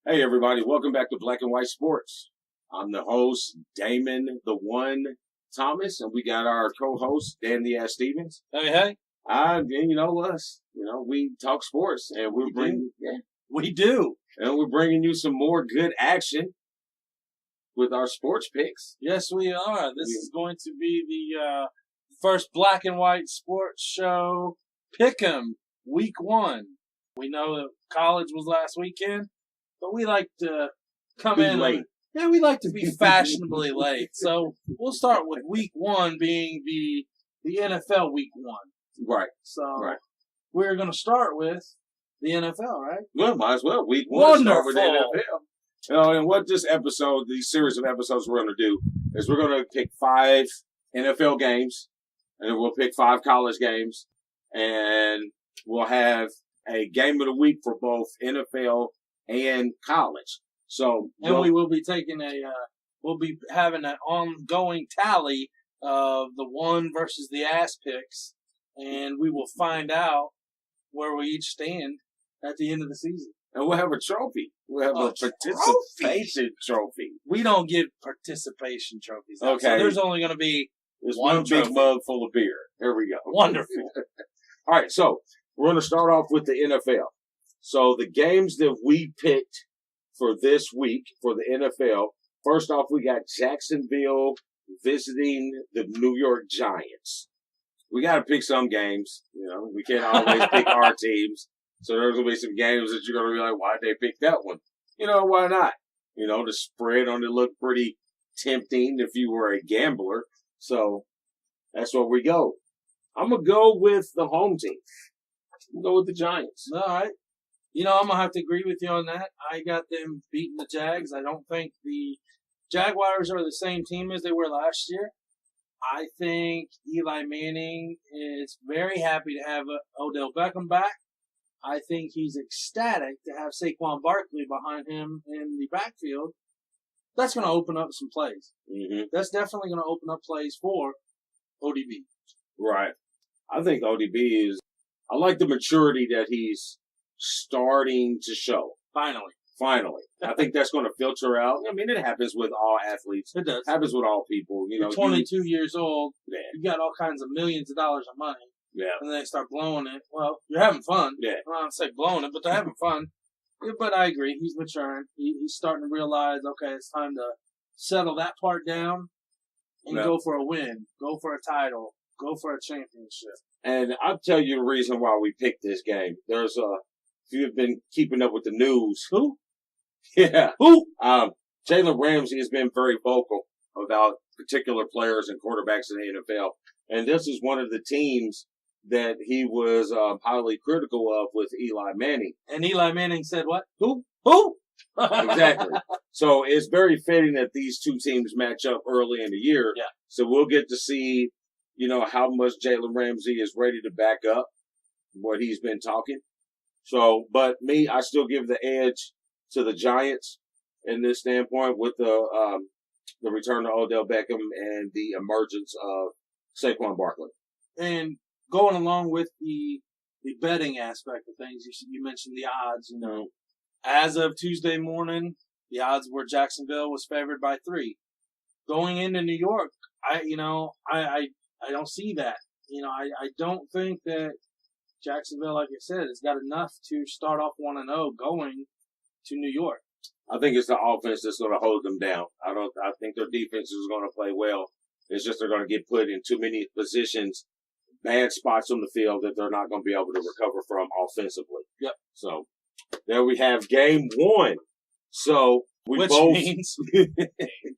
Hey everybody, welcome back to Black and White Sports. I'm the host, Damon the One Thomas, and we got our co-host, Dan the Ass Stevens. Hey. And you know us, we talk sports, and We do. and we're bringing you some more good action with our sports picks. Yes, we are. This is going to be the first Black and White Sports show, Pickem, Week 1. We know that college was last weekend, but we like to come Be in late. Yeah, we like to be fashionably late. So we'll start with Week 1 being the NFL Week 1. Right. So Right. we're going to start with the NFL, right? Well, might as well. Week 1 start with the Wonderful. NFL. And what this episode, these series of episodes we're going to do is we're going to pick 5 NFL games, and then we'll pick 5 college games, and we'll have a game of the week for both NFL and college. So, And we will be taking we'll be having an ongoing tally of the one versus the ass picks, and we will find out where we each stand at the end of the season. And we'll have a trophy. We'll have a participation trophy. We don't give participation trophies out, Okay. so there's only going to be There's one one big trophy. mug full of beer. There we go. Wonderful. All right, so we're going to start off with the NFL. So the games that we picked for this week for the NFL, first off, we got Jacksonville visiting the New York Giants. We got to pick some games. We can't always pick our teams. So there's going to be some games that you're going to be like, why'd they pick that one? Why not? The spread on it looked pretty tempting if you were a gambler. So that's where we go. I'm going to go with the home team. I'm going to go with the Giants. All right. I'm going to have to agree with you on that. I got them beating the Jags. I don't think the Jaguars are the same team as they were last year. I think Eli Manning is very happy to have Odell Beckham back. I think he's ecstatic to have Saquon Barkley behind him in the backfield. That's going to open up some plays. Mm-hmm. That's definitely going to open up plays for ODB. Right. I think ODB I like the maturity that he's starting to show. Finally. I think that's going to filter out. I mean, it happens with all athletes. It does. It happens with all people. You're 22 years old. Yeah. You got all kinds of millions of dollars of money. Yeah. And then they start blowing it. Well, you're having fun. Yeah. I don't say blowing it, but they're having fun. Yeah, but I agree. He's maturing. He's starting to realize, okay, it's time to settle that part down and go for a win. Go for a title. Go for a championship. And I'll tell you the reason why we picked this game. If you've been keeping up with the news. Who? Yeah. Who? Jalen Ramsey has been very vocal about particular players and quarterbacks in the NFL. And this is one of the teams that he was highly critical of with Eli Manning. And Eli Manning said what? Who? Exactly. So it's very fitting that these two teams match up early in the year. Yeah. So we'll get to see, how much Jalen Ramsey is ready to back up what he's been talking. So, but I still give the edge to the Giants in this standpoint with the return of Odell Beckham and the emergence of Saquon Barkley. And going along with the betting aspect of things, you mentioned the odds. As of Tuesday morning, the odds were Jacksonville was favored by 3. Going into New York, I don't see that. I don't think that Jacksonville, like I said, has got enough to start off 1-0 going to New York. I think it's the offense that's going to hold them down. I think their defense is going to play well. It's just they're going to get put in too many positions, bad spots on the field that they're not going to be able to recover from offensively. Yep. So there we have game 1. So Which means game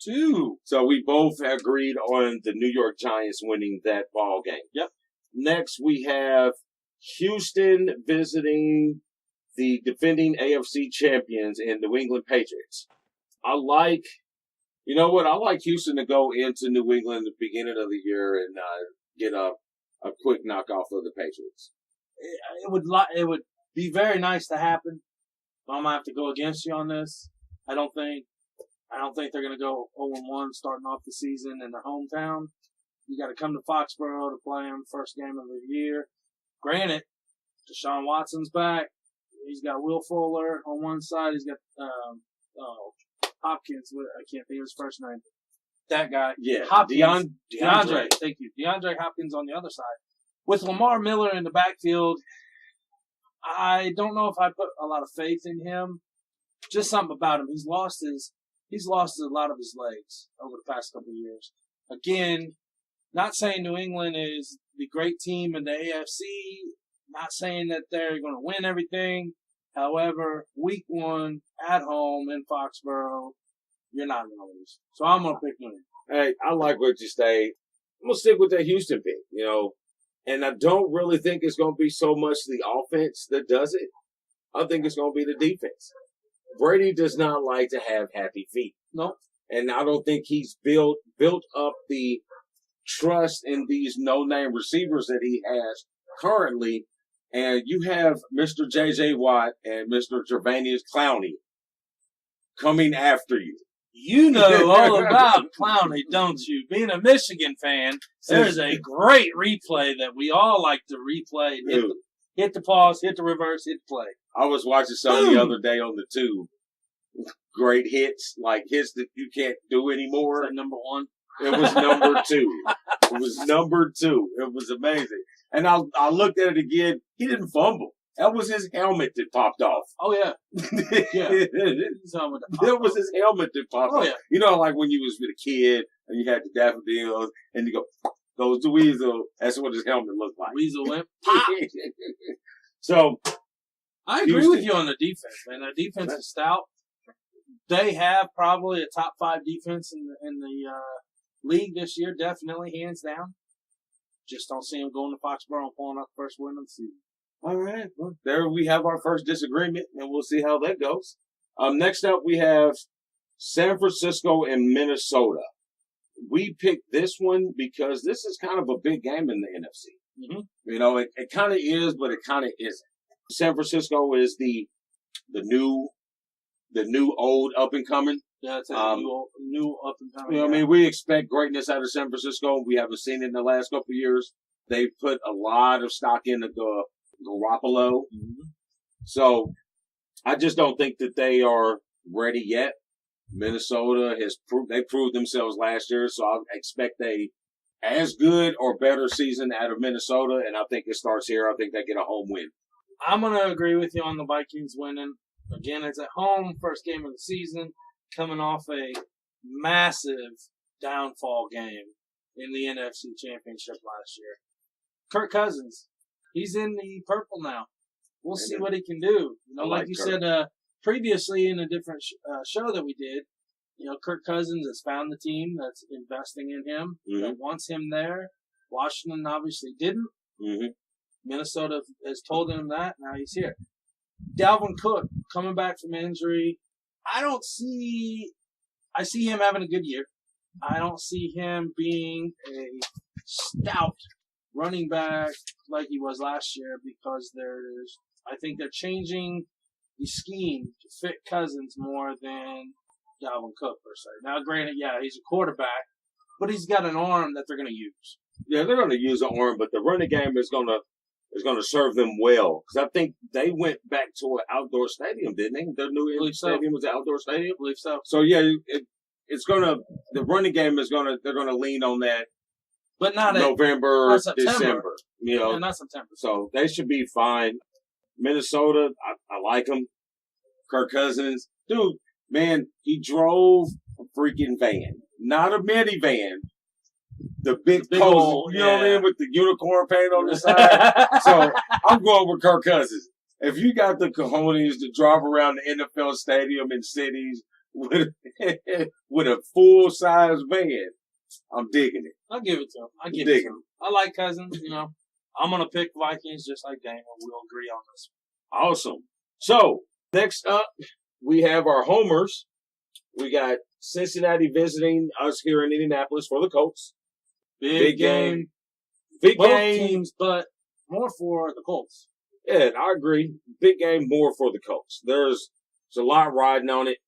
2. So we both agreed on the New York Giants winning that ball game. Yep. Next we have Houston visiting the defending AFC champions in New England Patriots. I like Houston to go into New England at the beginning of the year and get a quick knockoff of the Patriots. It would be very nice to happen. But I'm gonna have to go against you on this. I don't think they're gonna go 0-1 starting off the season in their hometown. You got to come to Foxborough to play them first game of the year. Granted, Deshaun Watson's back. He's got Will Fuller on one side. He's got Hopkins. I can't think of his first name. That guy. Yeah. Hopkins. DeAndre. Thank you. DeAndre Hopkins on the other side. With Lamar Miller in the backfield, I don't know if I put a lot of faith in him. Just something about him. He's lost a lot of his legs over the past couple of years. Again, not saying New England is the great team in the AFC. Not saying that they're going to win everything. However, week 1 at home in Foxborough, you're not going to lose. So I'm going to pick New England. Hey, I like what you say. I'm going to stick with that Houston pick, And I don't really think it's going to be so much the offense that does it. I think it's going to be the defense. Brady does not like to have happy feet. Nope. And I don't think he's built up the trust in these no-name receivers that he has currently. And you have Mr. J.J. Watt and Mr. Gervanius Clowney coming after you. You know all about Clowney, don't you? Being a Michigan fan, there's a great replay that we all like to replay. Hit the pause, hit the reverse, hit the play. I was watching some the other day on the tube. Great hits, like hits that you can't do anymore. Is that number 1? It was number 2. It was number 2. It was amazing. And I looked at it again. He didn't fumble. That was his helmet that popped off. Oh, yeah. Yeah. That was his helmet that popped off. Yeah. Like when you was with a kid and you had the daffodils and you go, goes the weasel. That's what his helmet looked like. Weasel went pop. So, I agree with you on the defense, man. The defense is stout. They have probably a top 5 defense in the league this year, definitely, hands down. Just don't see them going to Foxborough and pulling out the first win of the season. All right. Well, there we have our first disagreement, and we'll see how that goes. Next up, we have San Francisco and Minnesota. We picked this one because this is kind of a big game in the NFC. Mm-hmm. It kind of is, but it kind of isn't. San Francisco is the new old up and coming. Yeah, it's a new up and coming. I mean, we expect greatness out of San Francisco. We haven't seen it in the last couple of years. They've put a lot of stock into Garoppolo. Mm-hmm. So I just don't think that they are ready yet. Minnesota they proved themselves last year, so I expect as good or better season out of Minnesota, and I think it starts here. I think they get a home win. I'm going to agree with you on the Vikings winning. Again, it's at home, first game of the season, coming off a massive downfall game in the NFC Championship last year. Kirk Cousins, he's in the purple now. We'll see what he can do. Like you said previously in a different show that we did, Kirk Cousins has found the team that's investing in him, that wants him there. Washington obviously didn't. Mm-hmm. Minnesota has told him that. Now he's here. Dalvin Cook coming back from injury. I see him having a good year. I don't see him being a stout running back like he was last year because I think they're changing the scheme to fit Cousins more than Dalvin Cook per se. Now, granted, he's a quarterback, but he's got an arm that they're going to use. Yeah, they're going to use an arm, but the running game is going to serve them well because I think they went back to an outdoor stadium, didn't they? Their new stadium was an outdoor stadium. I believe so. So the running game they're going to lean on that. But not November, September. December. Not September. So they should be fine. Minnesota, I like them. Kirk Cousins, dude, man, he drove a freaking van, not a minivan. The big pole, you know what I mean, with the unicorn paint on the side. So I'm going with Kirk Cousins. If you got the cojones to drive around the NFL stadium in cities with a full-size van, I'm digging it. I'll give it to him. I like Cousins, I'm going to pick Vikings just like Daniel. We'll agree on this one. Awesome. So, next up, we have our homers. We got Cincinnati visiting us here in Indianapolis for the Colts. Big game. Big Both game. teams, but more for the Colts. Yeah, I agree. Big game, more for the Colts. There's a lot riding on it.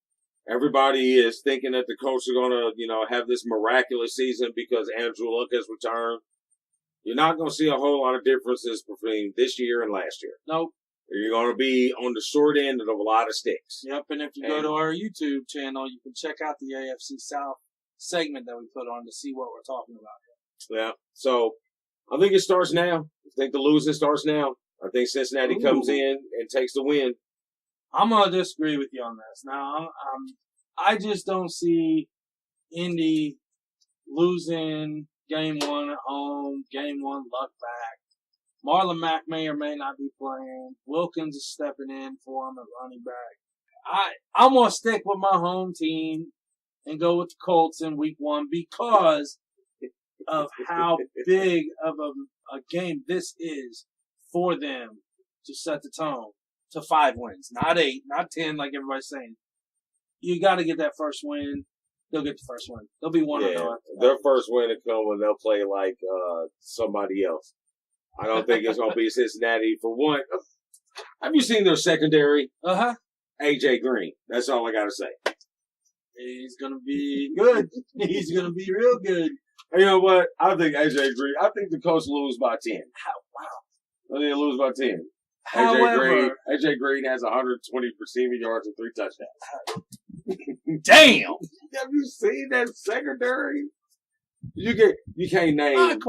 Everybody is thinking that the Colts are going to, have this miraculous season because Andrew Luck has returned. You're not going to see a whole lot of differences between this year and last year. Nope. You're going to be on the short end of a lot of sticks. Yep, and if you go to our YouTube channel, you can check out the AFC South segment that we put on to see what we're talking about. Yeah, so I think it starts now. I think the losing starts now. I think Cincinnati comes in and takes the win. I'm going to disagree with you on this. Now, I just don't see Indy losing game one at home, game one luck back. Marlon Mack may or may not be playing. Wilkins is stepping in for him at running back. I'm going to stick with my home team and go with the Colts in week one because of how big of a game this is for them to set the tone to 5 wins. Not 8, not 10 like everybody's saying. You got to get that first win. They'll get the first win. They'll be 1-0. Their first win will come when they'll play like somebody else. I don't think it's going to be Cincinnati for one. Have you seen their secondary? AJ Green. That's all I got to say. He's going to be good. He's going to be real good. And you know what? I think AJ Green. I think the Colts lose by 10. Wow. I think they lose by 10. AJ Green has 120 receiving yards and 3 touchdowns. Damn. Have you seen that secondary? You can't name one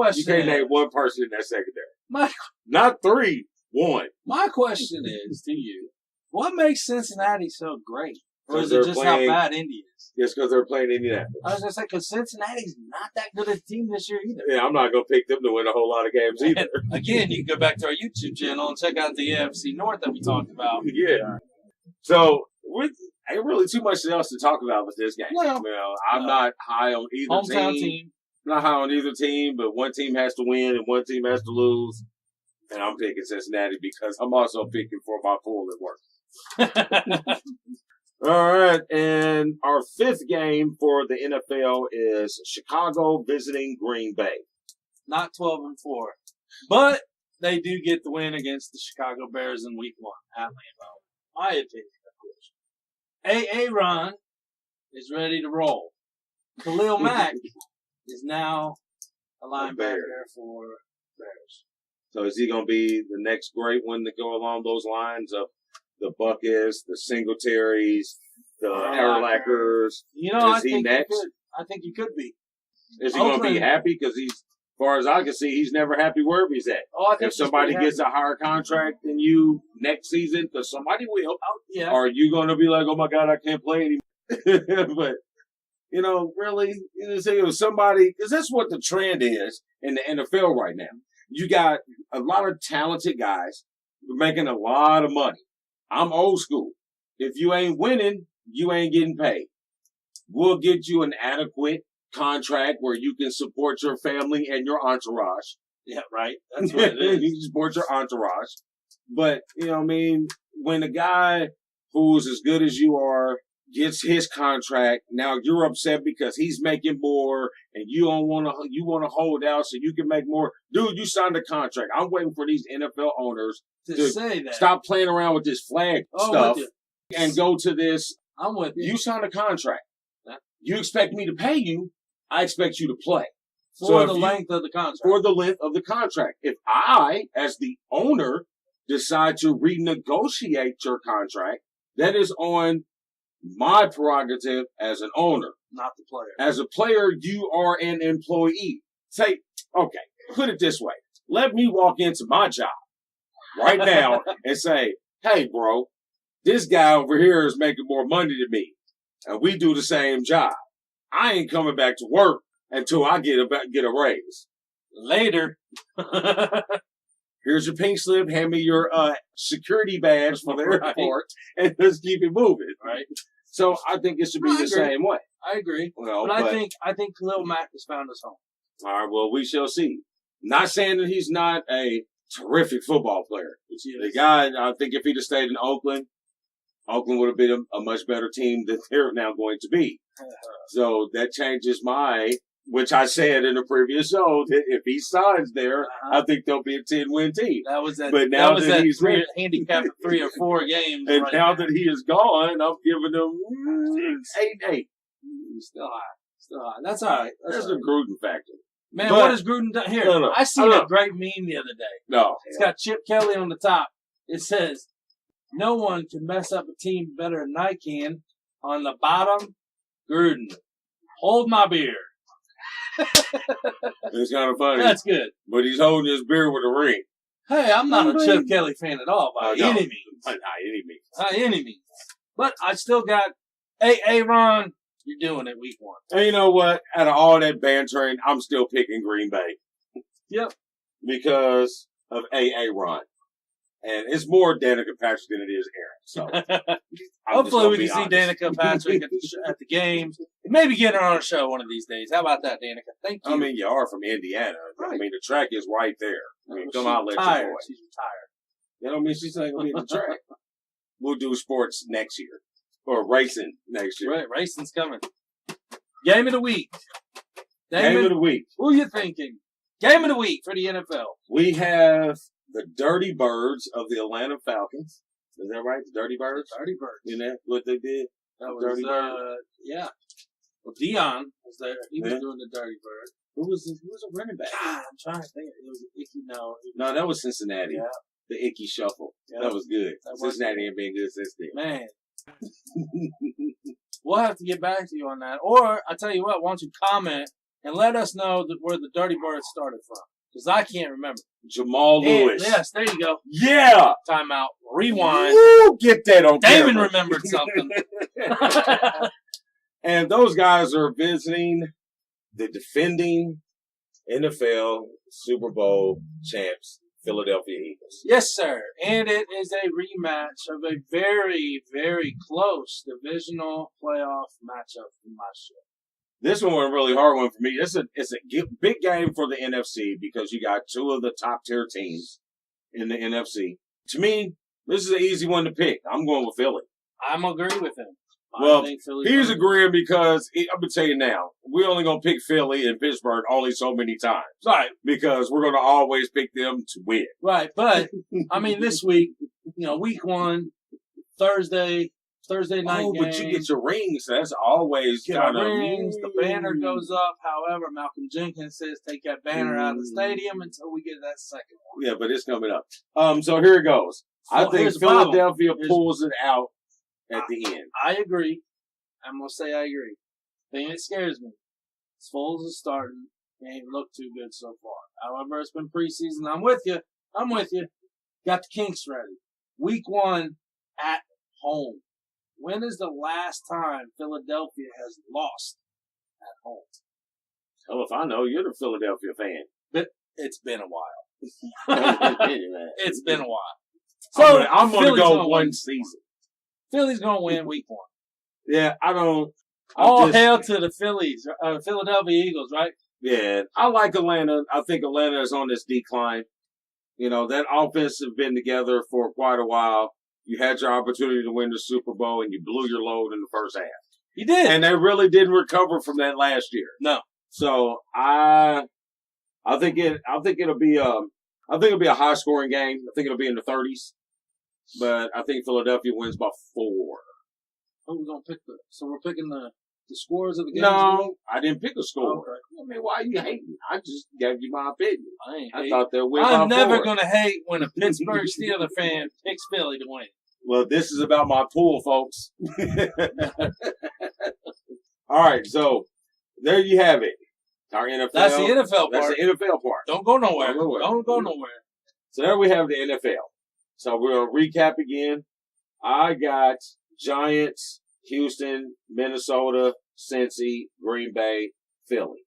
person in that secondary. Not 3, 1. My question is to you: what makes Cincinnati so great, or is it just how bad Indy is? It's because they're playing Indianapolis. I was gonna say because Cincinnati's not that good a team this year either. Yeah, I'm not gonna pick them to win a whole lot of games either. Again, you can go back to our YouTube channel and check out the AFC North that we talked about. Yeah. So ain't really too much else to talk about with this game. Well, I'm not high on either hometown team. Not high on either team, but one team has to win and one team has to lose. And I'm picking Cincinnati because I'm also picking for my pool at work. All right, and our 5th game for the NFL is Chicago visiting Green Bay. Not 12-4, but they do get the win against the Chicago Bears in Week 1 at Lambeau. My opinion, of course. Aaron is ready to roll. Khalil Mack is now a linebacker for Bears. So is he going to be the next great one to go along those lines of the Buckets, the Singletaries, the Erlachers? I think he could be. Is he going to be happy? Because as far as I can see, he's never happy wherever he's at. If somebody gets a higher contract than you next season, because somebody will, are you going to be like, oh my God, I can't play anymore? But, really, say it was somebody, because that's what the trend is in the NFL right now. You got a lot of talented guys making a lot of money. I'm old school. If you ain't winning, you ain't getting paid. We'll get you an adequate contract where you can support your family and your entourage. Yeah, right. That's what it is. You can support your entourage. But, when a guy who's as good as you are gets his contract, now you're upset because he's making more and you want to hold out so you can make more. Dude, you signed a contract. I'm waiting for these NFL owners to say that. Stop playing around with this flag stuff and go to this. I'm with you. You signed a contract. You expect me to pay you. I expect you to play. For the length of the contract. For the length of the contract. If I, as the owner, decide to renegotiate your contract, that is on my prerogative as an owner. Not the player. As a player, you are an employee. Say, okay, put it this way. Let me walk into my job right now and say, hey, bro, this guy over here is making more money than me, and we do the same job. I ain't coming back to work until I get a raise. Later. Here's your pink slip. Hand me your security badge for the airport, and let's keep it moving. Right. So I think it should be the same way. I agree. But I think Khalil Mack has found his home. All right. Well, we shall see. Not saying that he's not a terrific football player. The guy, I think, if he'd have stayed in Oakland would have been a much better team than they're now going to be. So that changes which I said in the previous show, that if he signs there, I think they'll be a 10-win team. That was that. But now that he's handicapped 3 or 4 games, and now that he is gone, I'm giving him 8-8. Still high. That's all right. That's the Gruden factor. Man, what has Gruden done here? No. I seen a great meme the other day. No, it's got Chip Kelly on the top, It says, no one can mess up a team better than I can. On the bottom, Gruden. Hold my beer. It's kind of funny. That's good. But he's holding his beer with a ring. Hey, I'm not a Chip Kelly fan at all by No. any means. By any means. By any means. But I still got, hey, Ron, you're doing it week 1. And you know what? Out of all that bantering, I'm still picking Green Bay. Yep. Because of Ron. And it's more Danica Patrick than it is Aaron. So hopefully we can see Danica Patrick at the games. Maybe get her on a show one of these days. How about that, Danica? Thank you. I mean, you are from Indiana. Right. I mean, the track is right there. I mean, come out, let your retired. boy. She's retired. That don't mean she's not going to be at the track. We'll do sports next year. Or racing next year. Right, racing's coming. Game of the week. Game of the week. Who you thinking? Game of the week for the NFL. We have the Dirty Birds of the Atlanta Falcons. Is that right? The Dirty Birds? Dirty Birds. You know what they did? That was, Dirty Bird? Yeah. Well, Dion was there. He was Yeah. doing the Dirty Bird. Who was a running back? God, I'm trying to think. It was Icky. No, that was Cincinnati. Yeah. The Icky Shuffle. Yeah. That was good. That was Cincinnati ain't been good since then. Man. We'll have to get back to you on that. Or, I tell you what, why don't you comment and let us know where the Dirty Birds started from. Because I can't remember. Jamal Lewis. Yes, there you go. Yeah. Timeout. Rewind. Woo, get that on Damon camera. remembered something. And those guys are visiting the defending NFL Super Bowl champs, Philadelphia Eagles. Yes, sir. And it is a rematch of a very, very close divisional playoff matchup from last year. This one was a really hard one for me. It's a big game for the NFC because you got two of the top tier teams in the NFC. To me, this is an easy one to pick. I'm going with Philly. I'm agreeing with him. Well, I think Philly's he's gonna- agreeing because I'm going to tell you now, we're only going to pick Philly and Pittsburgh only so many times. Right, Because we're going to always pick them to win. right. But, I mean, this week, week 1, Thursday night game. But you get your rings. So that's always Get kind our of rings, the banner goes up. However, Malcolm Jenkins says take that banner out of the stadium until we get that second one. Yeah, but it's coming up. So here it goes. I Well, think here's the problem. Philadelphia pulls it out at the end. I agree. I'm going to say I agree. The thing that scares me is Foles is starting. He ain't looked too good so far. However, it's been preseason. I'm with you. Got the kinks ready. Week 1 at home. When is the last time Philadelphia has lost at home? Hell, if I know, you're the Philadelphia fan. But it's been a while. It's It's been a while. I'm going to Philly's go gonna one win. season. Philly's going to win week 1. Yeah, I don't. All hail to the Philadelphia Eagles, right? Yeah, I like Atlanta. I think Atlanta is on this decline. That offense has been together for quite a while. You had your opportunity to win the Super Bowl, and you blew your load in the first half. You did. And they really didn't recover from that last year. No. So I think it'll be a high scoring game. I think it'll be in the 30s. But I think Philadelphia wins by 4. Who are we gonna pick? So we're picking the scores of the game. No, I didn't pick a score. Okay. I mean, why are you hating? I just gave you my opinion. I I thought they'll win by I'm never 4. gonna hate when a Pittsburgh Steelers fan picks Philly to win. Well, this is about my pool, folks. All right, so there you have it. Our NFL. That's the NFL That's part. the NFL part. Don't go nowhere. Don't go nowhere. Don't go nowhere. So there we have the NFL. So we're going to recap again. I got Giants, Houston, Minnesota, Cincy, Green Bay, Philly.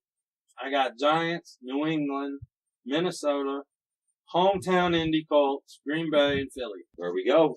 I got Giants, New England, Minnesota, hometown Indy Colts, Green Bay, and Philly. There we go.